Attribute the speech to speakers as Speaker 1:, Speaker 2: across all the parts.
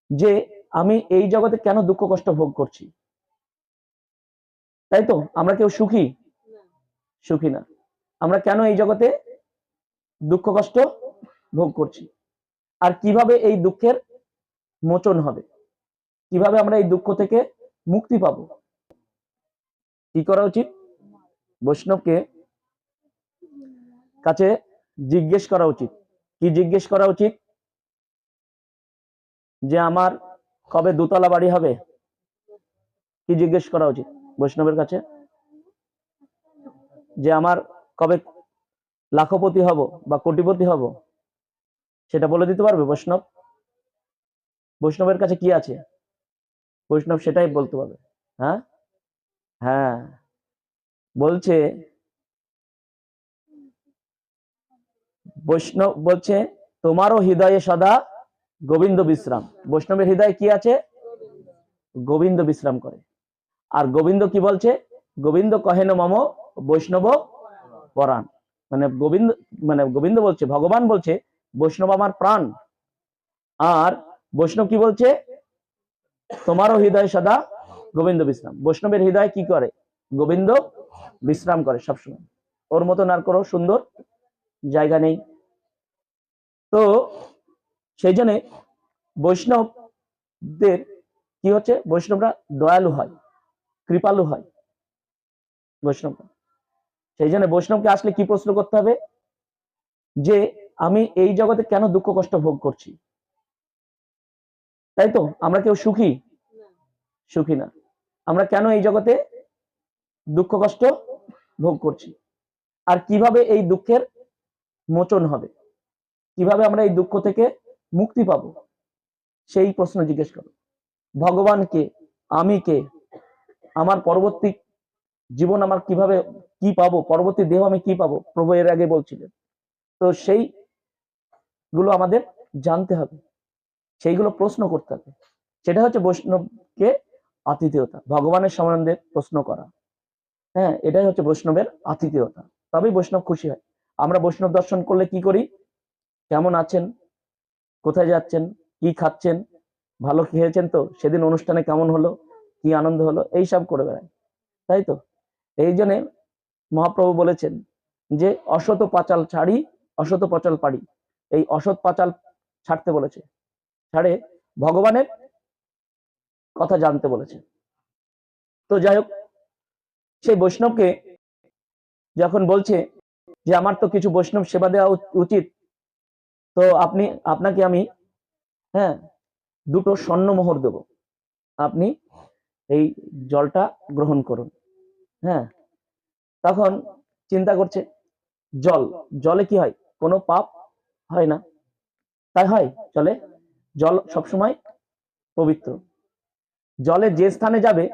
Speaker 1: যে আমি এই জগতে কেন দুঃখ কষ্ট ভোগ করছি। তাই তো? আমরা কেউ সুখী? সুখী না। আমরা কেন এই জগতে দুঃখ কষ্ট ভোগ করছি, আর কিভাবে এই দুঃখের মোচন হবে, কিভাবে আমরা এই দুঃখ থেকে মুক্তি পাবো। কি করা উচিত? বৈষ্ণবকে কাছে জিজ্ঞেস করা উচিত। কি জিজ্ঞেস করা উচিত? যে আমার কবে দোতলা বাড়ি হবে? কি জিজ্ঞেস করা উচিত বৈষ্ণবের কাছে? যে আমার কবে লাখপতি হব বা কোটিপতি হব, সেটা বলে দিতে পারবে বৈষ্ণব? বৈষ্ণবের কাছে কি আছে? বৈষ্ণব সেটাই বলতে পারবে। হ্যাঁ, হ্যাঁ, বলছে বৈষ্ণব বলছে তোমারও হৃদয়ে সদা গোবিন্দ বিশ্রাম। বৈষ্ণবের হৃদয়ে কি আছে? গোবিন্দ বিশ্রাম করে। আর গোবিন্দ কি বলছে? গোবিন্দ কহেন মম বৈষ্ণব পরাণ। মানে গোবিন্দ, মানে গোবিন্দ বলছে, ভগবান বলছে বৈষ্ণব আমার প্রাণ। আর বৈষ্ণব কি বলছে? তোমারও হৃদয় সদা গোবিন্দ বিশ্রাম। বৈষ্ণবের হৃদয় কি করে? গোবিন্দ বিশ্রাম করে সবসময়। ওর মতন আর কোনো সুন্দর জায়গা নেই। তো সেই জন্য বৈষ্ণবদের কি হচ্ছে, বৈষ্ণবরা দয়ালু হয়, কৃপালু হয় বৈষ্ণবরা। সেই জন্য বৈষ্ণবকে আসলে কি প্রশ্ন করতে হবে? যে আমি এই জগতে কেন দুঃখ কষ্ট ভোগ করছি। তাই তো? আমরা কেউ সুখী? সুখী না। আমরা কেন এই জগতে দুঃখ কষ্ট ভোগ করছি, আর কিভাবে এই দুঃখের মোচন হবে, কিভাবে আমরা এই দুঃখ থেকে মুক্তি পাবো, সেই প্রশ্ন জিজ্ঞেস করো। ভগবান কে? আমি কে? আমার পরবর্তী জীবন আমার কিভাবে, কি পাবো, পরবর্তী দেহ আমি কি পাবো, প্রভু এর আগে বলছিলেন। তো সেই গুলো আমাদের জানতে হবে, সেইগুলো প্রশ্ন করতে হবে। সেটা হচ্ছে বৈষ্ণবকে আতিথেয়তা, ভগবানের সম্বন্ধে প্রশ্ন করা। হ্যাঁ, এটাই হচ্ছে বৈষ্ণবের আতিথেয়তা। তবেই বৈষ্ণব খুশি হয়। আমরা বৈষ্ণব দর্শন করলে কি করি? কেমন আছেন, কোথায় যাচ্ছেন, কি খাচ্ছেন, ভালো খেয়েছেন তো, সেদিন অনুষ্ঠানে কেমন হলো, কি আনন্দ হলো, এইসব করে বেড়াই। তাই তো? এই জন্য মহাপ্রভু বলেছেন যে অসত পাচাল ছাড়ি, অসত পাচাল পাড়ি। এই অসৎ পাচাল ছাড়তে বলেছে, ছাড়ে ভগবানের কথা জানতে বলেছে। তো যাই হোক, সেই বৈষ্ণবকে যখন বলছে যে আমার তো কিছু বৈষ্ণব সেবা দেওয়া উচিত, তো আপনাকে আমি, হ্যাঁ, দুটো স্বর্ণমোহর দেব, আপনি এই জলটা গ্রহণ করুন। হ্যাঁ, তখন চিন্তা করছে, জল, জলে কি হয়? কোনো পাপ হয় না, তাই হয় জলে? জল সবসময় পবিত্র। জলে যে স্থানে যাবে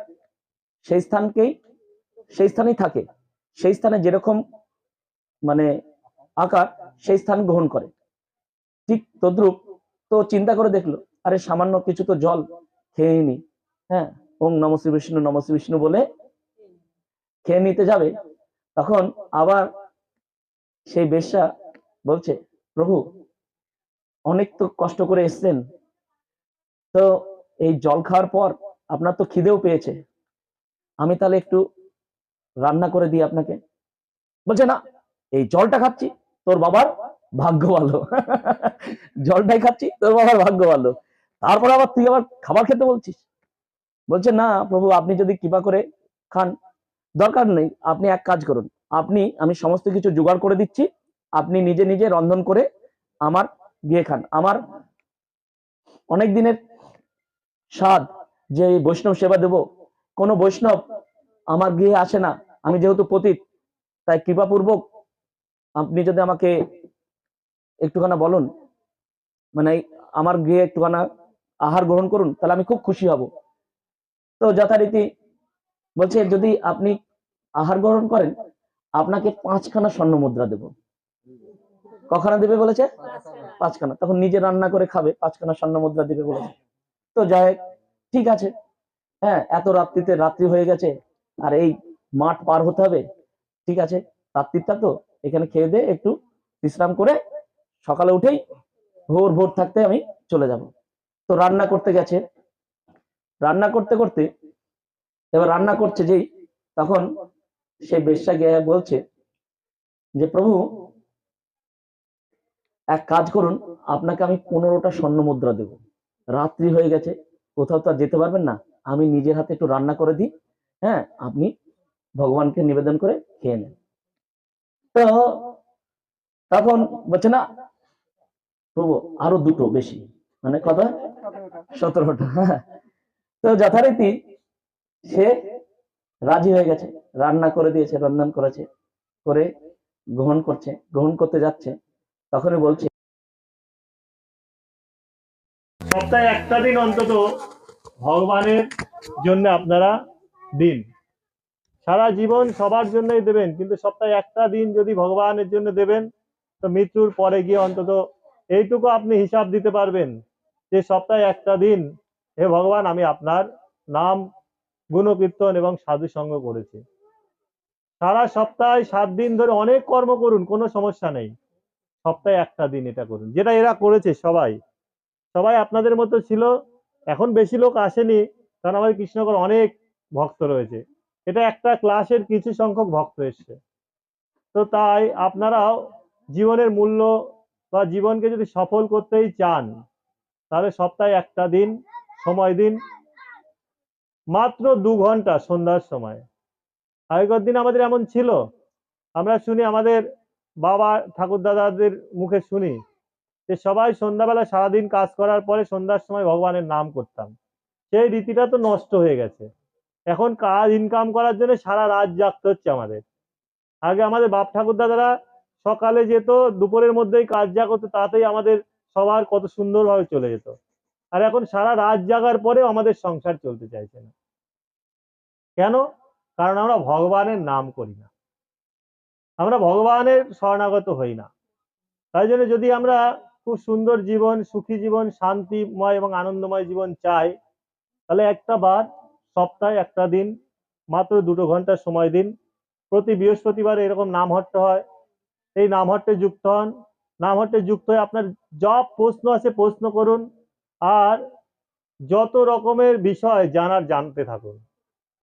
Speaker 1: সেই স্থানকেই, সেই স্থানেই থাকে, সেই স্থানে যেরকম মানে আকার, সেই স্থান গ্রহণ করে। ঠিক তদ্রুপ। তো চিন্তা করে দেখলো, আরে সামান্য কিছু তো জল খেয়ে নি। হ্যাঁ, ওং নমঃ শ্রী বিষ্ণু নমঃ শ্রী বিষ্ণু বলে খেয়ে নিতে যাবে, তখন আবার সেই বেশ্যা বলছে, প্রভু অনেক তো কষ্ট করে এসছেন, তো এই জল খাওয়ার পর আপনার তো খিদেও পেয়েছে, আমি তাহলে একটু রান্না করে দিই আপনাকে। বলছে না, এই জলটা খাচ্ছি, তোর বাবার ভাগ্য ভালো। জলটাই খাচ্ছি, তোর বাবার ভাগ্য ভালো, তারপর আবার তুই আবার খাবার খেতে বলছিস। বলছে না প্রভু, আপনি যদি কৃপা করে খান, দরকার নেই, আপনি এক কাজ করুন, আমি সমস্ত কিছু জোগাড় করে দিচ্ছি, আপনি নিজে নিজে রন্ধন করে আমার গিয়ে খান। আমার অনেক দিনের স্বাদ যে বৈষ্ণব সেবা দেব, কোন বৈষ্ণব আমার গৃহে আসে না, আমি যেহেতু পতিত, তাই কৃপাপূর্বক আপনি যদি আমাকে একটুখানা বলুন, মানে আমার গৃহে একটুখানা আহার গ্রহণ করুন, তাহলে আমি খুব খুশি হব। তো যথারীতি বলছে, যদি আপনি আহার গ্রহণ করেন, আপনাকে 5খানা স্বর্ণ মুদ্রা দেব। কখানা দেবে বলেছে? 5খানা। তখন নিজে রান্না করে খাবে, 5খানা স্বর্ণ মুদ্রা দিবে বলেছে। তো যাই হোক, ঠিক আছে। হ্যাঁ, এত রাত্রিতে, রাত্রি হয়ে গেছে, আর এই মাঠ পার হতে হবে, ঠিক আছে, রাত্রিটা তো এখানে খেয়ে দিয়ে একটু বিশ্রাম করে সকালে উঠেই ভোর ভোর থাকতে আমি চলে যাব। তো রান্না করতে গেছে, রান্না করতে করতে এবার রান্না করছে যেই, তখন সেই বেশ্যা গিয়ে বলছে যে প্রভু এক কাজ করুন, আপনাকে আমি 15টা স্বর্ণ মুদ্রা দেব, রাত্রি হয়ে গেছে, কোথাও তো আর যেতে পারবেন না, আমি নিজের হাতে একটু রান্না করে দিই, হ্যাঁ আপনি ভগবানকে নিবেদন করে খেয়ে নেন। তো তখন বলছে না প্রভু আরো দুটো বেশি, মানে কত, 17টা। তো যথারীতি সে রাজি হয়ে গেছে, রান্না করে দিয়েছে, রন্ধন করেছে, করে গ্রহণ করছে, গ্রহণ করতে যাচ্ছে, তখনই বলছে
Speaker 2: সপ্তাহে একটা দিন অন্তত ভগবানের জন্য আপনারা দিন। সারা জীবন সবার জন্যই দেবেন, কিন্তু সপ্তাহে একটা দিন যদি ভগবানের জন্য দেবেন, তো মৃত্যুর পরে গিয়ে অন্তত এইটুকু আপনি হিসাব দিতে পারবেন যে সপ্তাহে একটা দিন হে ভগবান আমি আপনার নাম গুণকীর্তন এবং সাধু সঙ্গ করেছি। সারা সপ্তাহে 7 দিন ধরে অনেক কর্ম করুন, কোনো সমস্যা নেই, সপ্তাহে একটা দিন এটা করুন, যেটা এরা করেছে সবাই। সবাই আপনাদের মতো ছিল, এখন বেশি লোক আসেনি কারণ আমাদের কৃষ্ণনগর অনেক ভক্ত রয়েছে, এটা একটা ক্লাসের কিছু সংখ্যক ভক্ত এসছে। তো তাই আপনারাও জীবনের মূল্য বা জীবনকে যদি সফল করতেই চান, তাহলে সপ্তাহে একটা দিন সময় দিন, মাত্র 2 ঘন্টা সন্ধ্যার সময়। আগেকার দিন আমাদের এমন ছিল, আমরা শুনি আমাদের বাবা ঠাকুর দাদাদের মুখে শুনি যে সবাই সন্ধ্যাবেলা সারাদিন কাজ করার পরে সন্ধ্যার সময় ভগবানের নাম করতাম। সেই রীতিটা তো নষ্ট হয়ে গেছে, এখন কাজ ইনকাম করার জন্য সারা রাত জাগতে হচ্ছে আমাদের। আগে আমাদের বাপ ঠাকুর দাদারা সকালে যেত, দুপুরের মধ্যেই কাজ যা করতো তাতেই আমাদের সবার কত সুন্দরভাবে চলে যেত। আর এখন সারা রাত জাগার পরেও আমাদের সংসার চলতে চাইছে না। কেন? কারণ আমরা ভগবানের নাম করি না, আমরা ভগবানের শরণাগত হই না। তাই জন্য যদি আমরা খুব সুন্দর জীবন, সুখী জীবন, শান্তিময় এবং আনন্দময় জীবন চাই, তাহলে একটা বার সপ্তাহে একটা দিন মাত্র 2 ঘন্টা সময় দিন। প্রতি বৃহস্পতিবার এরকম নামহট্ট হয়, এই নামহট্টে যুক্ত হন। নামহট্টে যুক্ত হয়ে আপনার যা প্রশ্ন আছে প্রশ্ন করুন, আর যত রকমের বিষয় জানার জানতে থাকুন।